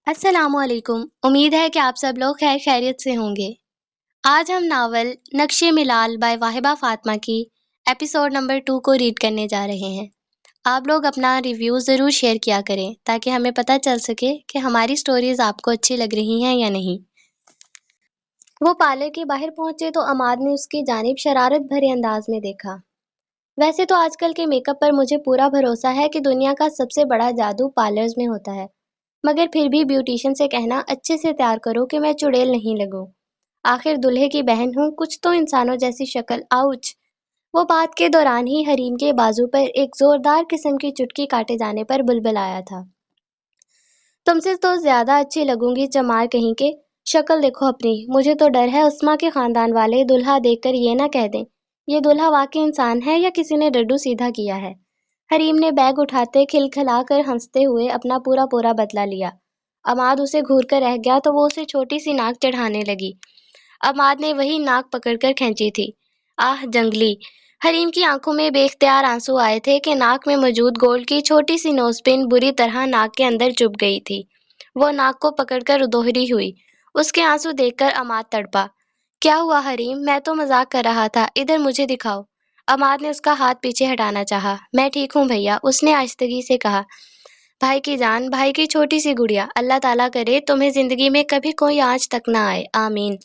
السلام علیکم۔ امید ہے کہ آپ سب لوگ خیر خیریت سے ہوں گے۔ آج ہم ناول نقش ملال بائی واہبہ فاطمہ کی ایپیسوڈ نمبر 2 کو ریڈ کرنے جا رہے ہیں۔ آپ لوگ اپنا ریویو ضرور شیئر کیا کریں تاکہ ہمیں پتہ چل سکے کہ ہماری سٹوریز آپ کو اچھی لگ رہی ہیں یا نہیں۔ وہ پارلر کے باہر پہنچے تو عماد نے اس کی جانب شرارت بھرے انداز میں دیکھا۔ ویسے تو آج کل کے میک اپ پر مجھے پورا بھروسہ ہے کہ دنیا کا سب سے بڑا جادو پارلرز میں ہوتا ہے، مگر پھر بھی بیوٹیشن سے کہنا اچھے سے تیار کرو کہ میں چڑیل نہیں لگوں۔ آخر دلہے کی بہن ہوں، کچھ تو انسانوں جیسی شکل۔ آؤچ! وہ بات کے دوران ہی حریم کے بازو پر ایک زوردار قسم کی چٹکی کاٹے جانے پر بلبلایا تھا۔ تم سے تو زیادہ اچھی لگوں گی چمار کہیں کے۔ شکل دیکھو اپنی۔ مجھے تو ڈر ہے عصمہ کے خاندان والے دلہا دیکھ کر یہ نہ کہہ دیں یہ دلہا واقعی انسان ہے یا کسی نے ڈڈو سیدھا کیا ہے۔ حریم نے بیگ اٹھاتے کھلکھلا کر ہنستے ہوئے اپنا پورا بدلہ لیا۔ عماد اسے گھور کر رہ گیا تو وہ اسے چھوٹی سی ناک چڑھانے لگی۔ عماد نے وہی ناک پکڑ کر کھینچی تھی۔ آہ جنگلی! حریم کی آنکھوں میں بے اختیار آنسو آئے تھے کہ ناک میں موجود گولڈ کی چھوٹی سی نوز پن بری طرح ناک کے اندر چبھ گئی تھی۔ وہ ناک کو پکڑ کر دوہری ہوئی۔ اس کے آنسو دیکھ کر عماد تڑپا۔ کیا ہوا حریم؟ میں تو مذاق کر رہا تھا، ادھر مجھے دکھاؤ۔ عماد نے اس کا ہاتھ پیچھے ہٹانا چاہا۔ میں ٹھیک ہوں بھیا، اس نے آہستگی سے کہا۔ بھائی کی جان، بھائی کی چھوٹی سی گڑیا، اللہ تعالیٰ کرے تمہیں زندگی میں کبھی کوئی آنچ تک نہ آئے، آمین۔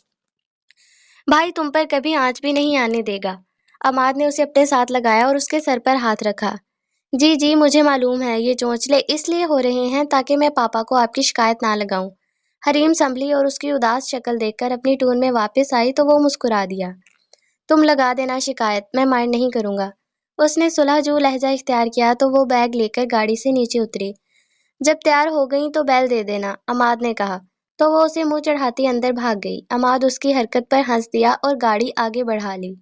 بھائی تم پر کبھی آنچ بھی نہیں آنے دے گا۔ عماد نے اسے اپنے ساتھ لگایا اور اس کے سر پر ہاتھ رکھا۔ جی مجھے معلوم ہے یہ چونچلے اس لیے ہو رہے ہیں تاکہ میں پاپا کو آپ کی شکایت نہ لگاؤں۔ حریم سنبھلی اور اس کی اداس شکل دیکھ کر اپنی ٹون میں واپس آئی تو وہ مسکرا دیا۔ تم لگا دینا شکایت، میں مائنڈ نہیں کروں گا۔ اس نے صلح جو لہجہ اختیار کیا تو وہ بیگ لے کر گاڑی سے نیچے اتری۔ جب تیار ہو گئیں تو بیل دے دینا، عماد نے کہا تو وہ اسے منہ چڑھاتی اندر بھاگ گئی۔ عماد اس کی حرکت پر ہنس دیا اور گاڑی آگے بڑھا لی۔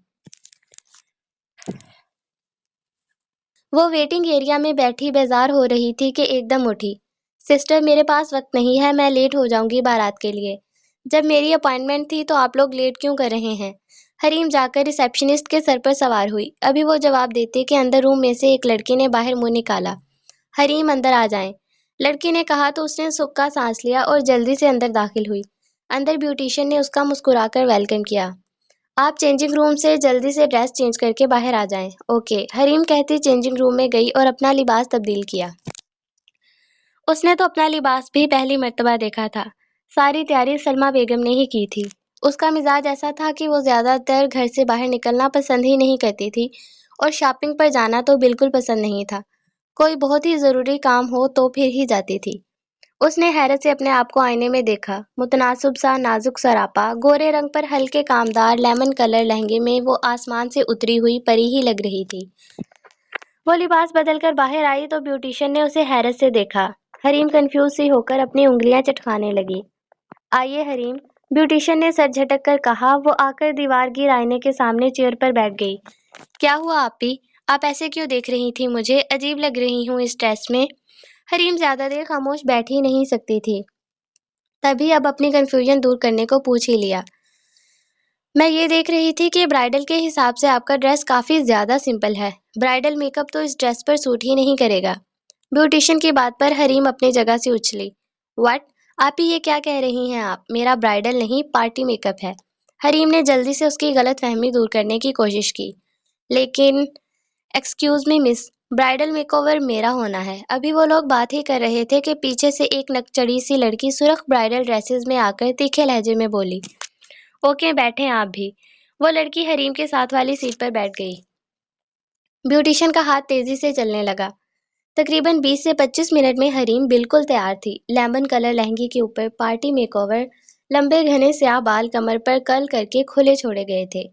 وہ ویٹنگ ایریا میں بیٹھی بیزار ہو رہی تھی کہ ایک دم اٹھی۔ سسٹر میرے پاس وقت نہیں ہے، میں لیٹ ہو جاؤں گی بارات کے لیے۔ جب میری اپائنٹمنٹ تھی تو آپ لوگ لیٹ کیوں کر رہے ہیں؟ حریم جا کر ریسیپشنسٹ کے سر پر سوار ہوئی۔ ابھی وہ جواب دیتے کہ اندر روم میں سے ایک لڑکی نے باہر منہ نکالا۔ حریم اندر آ جائیں، لڑکی نے کہا تو اس نے سکا سانس لیا اور جلدی سے اندر داخل ہوئی۔ اندر بیوٹیشین نے اس کا مسکرا کر ویلکم کیا۔ آپ چینجنگ روم سے جلدی سے ڈریس چینج کر کے باہر آ جائیں۔ اوکے، حریم کہتی چینجنگ روم میں گئی اور اپنا لباس تبدیل کیا۔ اس نے تو اپنا لباس بھی پہلی مرتبہ دیکھا تھا۔ ساری تیاری سلمیٰ بیگم نے ہی کی تھی۔ اس کا مزاج ایسا تھا کہ وہ زیادہ تر گھر سے باہر نکلنا پسند ہی نہیں کرتی تھی اور شاپنگ پر جانا تو بالکل پسند نہیں تھا۔ کوئی بہت ہی ضروری کام ہو تو پھر ہی جاتی تھی۔ اس نے حیرت سے اپنے آپ کو آئینے میں دیکھا۔ متناسب سا نازک سراپا گورے رنگ پر ہلکے کامدار لیمن کلر لہنگے میں وہ آسمان سے اتری ہوئی پری ہی لگ رہی تھی۔ وہ لباس بدل کر باہر آئی تو بیوٹیشین نے اسے حیرت سے دیکھا۔ حریم کنفیوز سی ہو کر اپنی انگلیاں چٹکانے لگی۔ آئیے حریم، بیوٹیشین نے سر جھٹک کر کہا۔ وہ آ کر دیوار گیر آئینے کے سامنے چیئر پر بیٹھ گئی۔ کیا ہوا آپی؟ آپ ایسے کیوں دیکھ رہی تھی مجھے؟ عجیب لگ رہی ہوں اس ڈریس میں۔ حریم زیادہ دیر خاموش بیٹھ ہی نہیں سکتی تھی، تبھی اب اپنی کنفیوژن دور کرنے کو پوچھ ہی لیا۔ میں یہ دیکھ رہی تھی کہ برائڈل کے حساب سے آپ کا ڈریس کافی زیادہ سمپل ہے۔ برائڈل میک اپ تو اس ڈریس پر سوٹ ہی نہیں کرے گا۔ بیوٹیشین کی بات پر حریم اپنی جگہ سے اچھلی۔ واٹ؟ آپ ہی یہ کیا کہہ رہی ہیں آپ؟ میرا برائڈل نہیں پارٹی میک اپ ہے۔ حریم نے جلدی سے اس کی غلط فہمی دور کرنے کی کوشش کی۔ لیکن ایکسکیوز می مس، برائڈل میک اوور میرا ہونا ہے۔ ابھی وہ لوگ بات ہی کر رہے تھے کہ پیچھے سے ایک نکچڑی سی لڑکی سرخ برائڈل ڈریسز میں آ کر تیکھے لہجے میں بولی۔ اوکے بیٹھیں آپ بھی۔ وہ لڑکی حریم کے ساتھ والی سیٹ پر بیٹھ گئی۔ بیوٹیشین کا ہاتھ تیزی سے چلنے لگا۔ تقریباً 20 سے 25 منٹ میں حریم بالکل تیار تھی۔ لیمن کلر لہنگی کے اوپر پارٹی میک اوور، لمبے گھنے سیاہ بال کمر پر کرل کر کے کھلے چھوڑے گئے تھے۔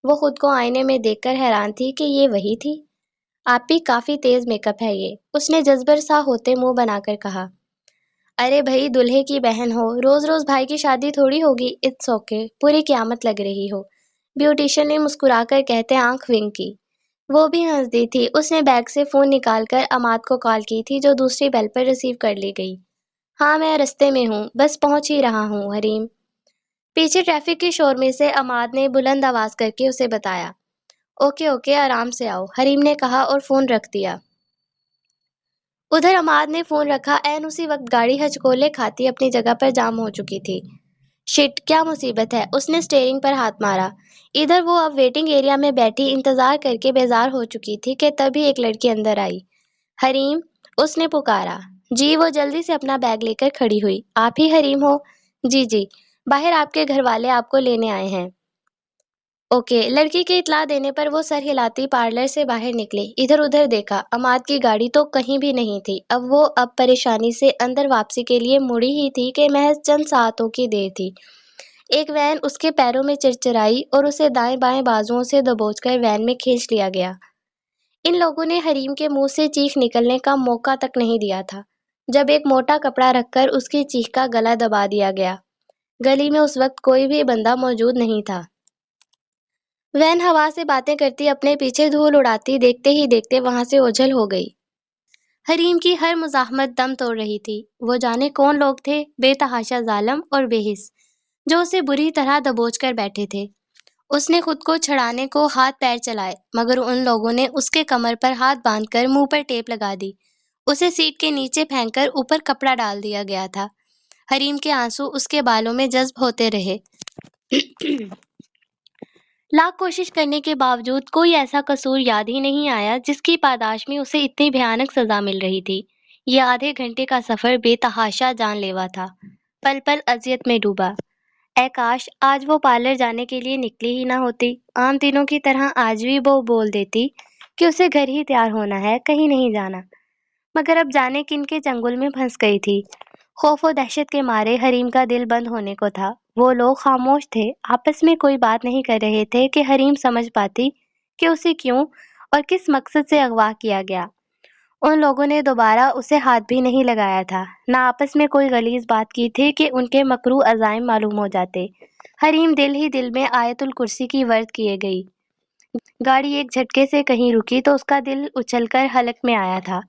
وہ خود کو آئینے میں دیکھ کر حیران تھی کہ یہ وہی تھی۔ آپ بھی کافی تیز میک اپ ہے یہ، اس نے جذبر سا ہوتے منہ بنا کر کہا۔ ارے بھائی دلہے کی بہن ہو، روز روز بھائی کی شادی تھوڑی ہوگی، اٹس اوکے، پوری قیامت لگ رہی ہو۔ بیوٹیشین نے مسکرا کر کہتے آنکھ ونک کی۔ وہ بھی ہنس دی تھی۔ اس نے بیگ سے فون نکال کر عماد کو کال کی تھی جو دوسری بیل پر ریسیو کر لی گئی۔ ہاں میں رستے میں ہوں، بس پہنچ ہی رہا ہوں حریم۔ پیچھے ٹریفک کے شور میں سے عماد نے بلند آواز کر کے اسے بتایا۔ اوکے آرام سے آؤ، حریم نے کہا اور فون رکھ دیا۔ ادھر عماد نے فون رکھا، عین اسی وقت گاڑی ہچکولے کھاتی اپنی جگہ پر جام ہو چکی تھی۔ شٹ، کیا مصیبت ہے! اس نے سٹیئرنگ پر ہاتھ مارا۔ ادھر وہ اب ویٹنگ ایریا میں بیٹھی انتظار کر کے بیزار ہو چکی تھی کہ تبھی ایک لڑکی اندر آئی۔ حریم، اس نے پکارا۔ جی، وہ جلدی سے اپنا بیگ لے کر کھڑی ہوئی۔ آپ ہی حریم ہو؟ جی جی، باہر آپ کے گھر والے آپ کو لینے آئے ہیں۔ اوکے، لڑکی کی اطلاع دینے پر وہ سر ہلاتی پارلر سے باہر نکلی۔ ادھر ادھر دیکھا، عماد کی گاڑی تو کہیں بھی نہیں تھی۔ اب پریشانی سے اندر واپسی کے لیے مڑی ہی تھی کہ محض چند ساعتوں کی دیر تھی۔ ایک وین اس کے پیروں میں چرچرائی اور اسے دائیں بائیں بازوؤں سے دبوچ کر وین میں کھینچ لیا گیا۔ ان لوگوں نے حریم کے منہ سے چیخ نکلنے کا موقع تک نہیں دیا تھا جب ایک موٹا کپڑا رکھ کر اس کی چیخ کا گلا دبا دیا گیا۔ گلی میں اس وقت کوئی بھی بندہ موجود نہیں تھا۔ وین ہوا سے باتیں کرتی اپنے پیچھے دھول اڑاتی دیکھتے ہی دیکھتے وہاں سے اوجھل ہو گئی۔ حریم کی ہر مزاحمت دم توڑ رہی تھی۔ وہ جانے کون لوگ تھے، بے تحاشا ظالم اور بے حس، جو اسے بری طرح دبوچ کر بیٹھے تھے۔ اس نے خود کو چھڑانے کو ہاتھ پیر چلائے، مگر ان لوگوں نے اس کے کمر پر ہاتھ باندھ کر منہ پر ٹیپ لگا دی۔ اسے سیٹ کے نیچے پھینک کر اوپر کپڑا ڈال دیا گیا تھا۔ حریم کے آنسو اس کے بالوں میں جذب ہوتے رہے۔ لاکھ کوشش کرنے کے باوجود کوئی ایسا قصور یاد ہی نہیں آیا جس کی پاداش میں اسے اتنی بھیانک سزا مل رہی تھی۔ یہ آدھے گھنٹے کا سفر بے تحاشا جان لیوا تھا، پل پل اذیت میں ڈوبا۔ اے کاش آج وہ پارلر جانے کے لیے نکلی ہی نہ ہوتی۔ عام دنوں کی طرح آج بھی وہ بول دیتی کہ اسے گھر ہی تیار ہونا ہے، کہیں نہیں جانا، مگر اب جانے کن کے چنگل میں پھنس گئی تھی۔ خوف و دہشت کے مارے حریم کا دل بند ہونے کو تھا۔ وہ لوگ خاموش تھے، آپس میں کوئی بات نہیں کر رہے تھے کہ حریم سمجھ پاتی کہ اسے کیوں اور کس مقصد سے اغوا کیا گیا۔ ان لوگوں نے دوبارہ اسے ہاتھ بھی نہیں لگایا تھا، نہ آپس میں کوئی غلیظ بات کی تھی کہ ان کے مکروہ عزائم معلوم ہو جاتے۔ حریم دل ہی دل میں آیت الکرسی کی ورد کیے گئی۔ گاڑی ایک جھٹکے سے کہیں رکی تو اس کا دل اچھل کر حلق میں آیا تھا۔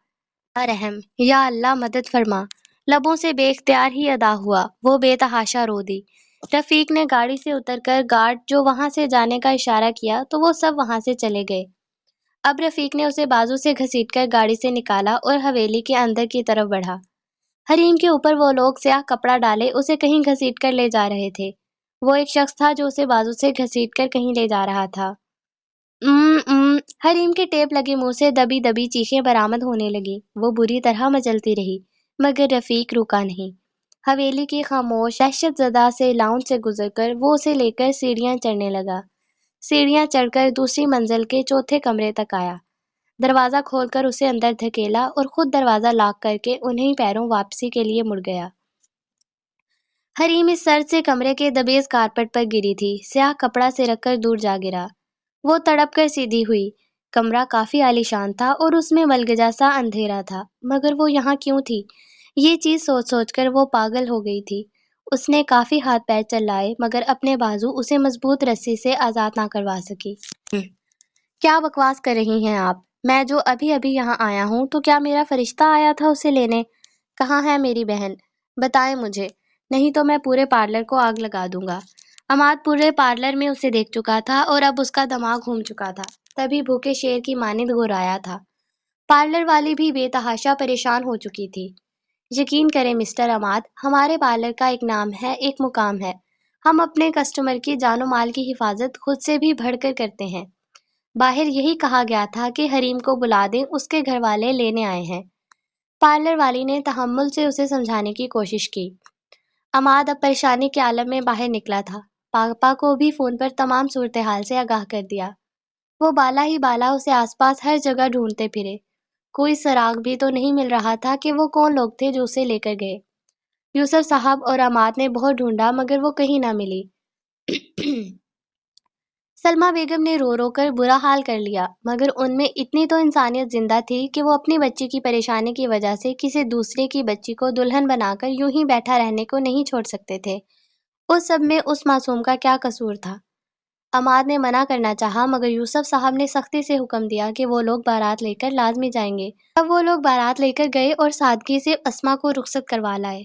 یا رحم، یا اللہ مدد فرما، لبوں سے بے اختیار ہی ادا ہوا۔ وہ بے تحاشا رو دی۔ رفیق نے گاڑی سے اتر کر گارڈ جو وہاں سے جانے کا اشارہ کیا تو وہ سب وہاں سے چلے گئے۔ اب رفیق نے اسے بازو سے گھسیٹ کر گاڑی سے نکالا اور حویلی کے اندر کی طرف بڑھا۔ حریم کے اوپر وہ لوگ سیاہ کپڑا ڈالے اسے کہیں گھسیٹ کر لے جا رہے تھے۔ وہ ایک شخص تھا جو اسے بازو سے گھسیٹ کر کہیں لے جا رہا تھا۔ حریم کے ٹیپ لگے منہ سے دبی دبی چیخیں برآمد ہونے لگی۔ وہ بری طرح مچلتی رہی، مگر رفیق رکا نہیں۔ حویلی کی خاموش دہشت زدہ سے لاؤنج سے گزر کر وہ اسے لے کر سیڑھیاں چڑھنے لگا۔ سیڑھیاں چڑھ کر دوسری منزل کے چوتھے کمرے تک آیا۔ دروازہ کھول کر اسے اندر دھکیلا اور خود دروازہ لاک کر کے انہی پیروں واپسی کے لیے مڑ گیا۔ حریم اس سرد سے کمرے کے دبیز کارپٹ پر گری تھی، سیاہ کپڑا سے رکھ کر دور جا گرا۔ وہ تڑپ کر سیدھی ہوئی۔ کمرہ کافی عالیشان تھا اور اس میں ملگجا سا اندھیرا تھا، مگر وہ یہاں کیوں تھی؟ یہ چیز سوچ سوچ کر وہ پاگل ہو گئی تھی۔ اس نے کافی ہاتھ پیر چلائے مگر اپنے بازو اسے مضبوط رسی سے آزاد نہ کروا سکی۔ کیا بکواس کر رہی ہیں آپ؟ میں جو ابھی ابھی یہاں آیا ہوں تو کیا میرا فرشتہ آیا تھا اسے لینے؟ کہاں ہے میری بہن؟ بتائیں مجھے، نہیں تو میں پورے پارلر کو آگ لگا دوں گا۔ عماد پورے پارلر میں اسے دیکھ چکا تھا اور اب اس کا دماغ گھوم چکا تھا، تبھی بھوکے شیر کی مانند گھرایا تھا۔ پارلر والی بھی بے تحاشا پریشان ہو چکی تھی۔ یقین کریں مسٹر عماد، ہمارے پارلر کا ایک نام ہے، ایک مقام ہے۔ ہم اپنے کسٹمر کی جان و مال کی حفاظت خود سے بھی بڑھ کر کرتے ہیں۔ باہر یہی کہا گیا تھا کہ حریم کو بلا دیں، اس کے گھر والے لینے آئے ہیں۔ پارلر والی نے تحمل سے اسے سمجھانے کی کوشش کی۔ عماد اب پریشانی کے عالم میں باہر نکلا تھا۔ پاپا کو بھی فون پر تمام صورتحال سے آگاہ کر دیا۔ وہ بالا ہی بالا اسے آس پاس ہر جگہ ڈھونڈتے پھرے، کوئی سراغ بھی تو نہیں مل رہا تھا کہ وہ کون لوگ تھے جو اسے لے کر گئے۔ یوسف صاحب اور عماد نے بہت ڈھونڈا مگر وہ کہیں نہ ملی۔ سلمہ بیگم نے رو رو کر برا حال کر لیا، مگر ان میں اتنی تو انسانیت زندہ تھی کہ وہ اپنی بچی کی پریشانی کی وجہ سے کسی دوسرے کی بچی کو دلہن بنا کر یوں ہی بیٹھا رہنے کو نہیں چھوڑ سکتے تھے۔ اس سب میں اس معصوم کا کیا قصور تھا؟ عماد نے منع کرنا چاہا مگر یوسف صاحب نے سختی سے حکم دیا کہ وہ لوگ بارات لے کر لازمی جائیں گے۔ اب وہ لوگ بارات لے کر گئے اور سادگی سے اسما کو رخصت کروا لائے۔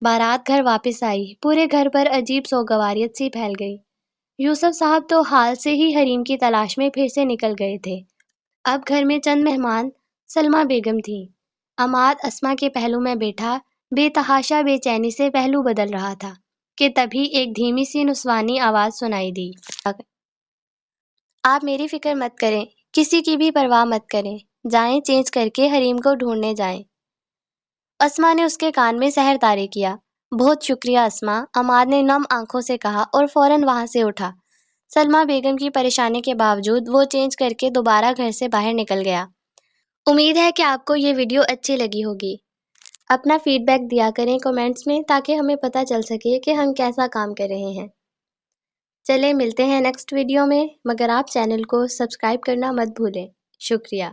بارات گھر واپس آئی، پورے گھر پر عجیب سوگواریت سی پھیل گئی۔ یوسف صاحب تو حال سے ہی حریم کی تلاش میں پھر سے نکل گئے تھے۔ اب گھر میں چند مہمان سلمہ بیگم تھیں۔ عماد اسما کے پہلو میں بیٹھا بے تحاشا بے چینی سے پہلو بدل رہا تھا کہ تبھی ایک دھیمی سی نسوانی آواز سنائی دی۔ آپ میری فکر مت کریں، کسی کی بھی پرواہ مت کریں، جائیں چینج کر کے حریم کو ڈھونڈنے جائیں۔ اسما نے اس کے کان میں سحر طاری کیا۔ بہت شکریہ اسما، عماد نے نم آنکھوں سے کہا اور فوراً وہاں سے اٹھا۔ سلمیٰ بیگم کی پریشانی کے باوجود وہ چینج کر کے دوبارہ گھر سے باہر نکل گیا۔ امید ہے کہ آپ کو یہ ویڈیو اچھی لگی ہوگی۔ اپنا فیڈ بیک دیا کریں کمنٹس میں تاکہ ہمیں پتہ چل سکے کہ ہم کیسا کام کر رہے ہیں۔ چلے ملتے ہیں نیکسٹ ویڈیو میں، مگر آپ چینل کو سبسکرائب کرنا مت بھولیں۔ شکریہ۔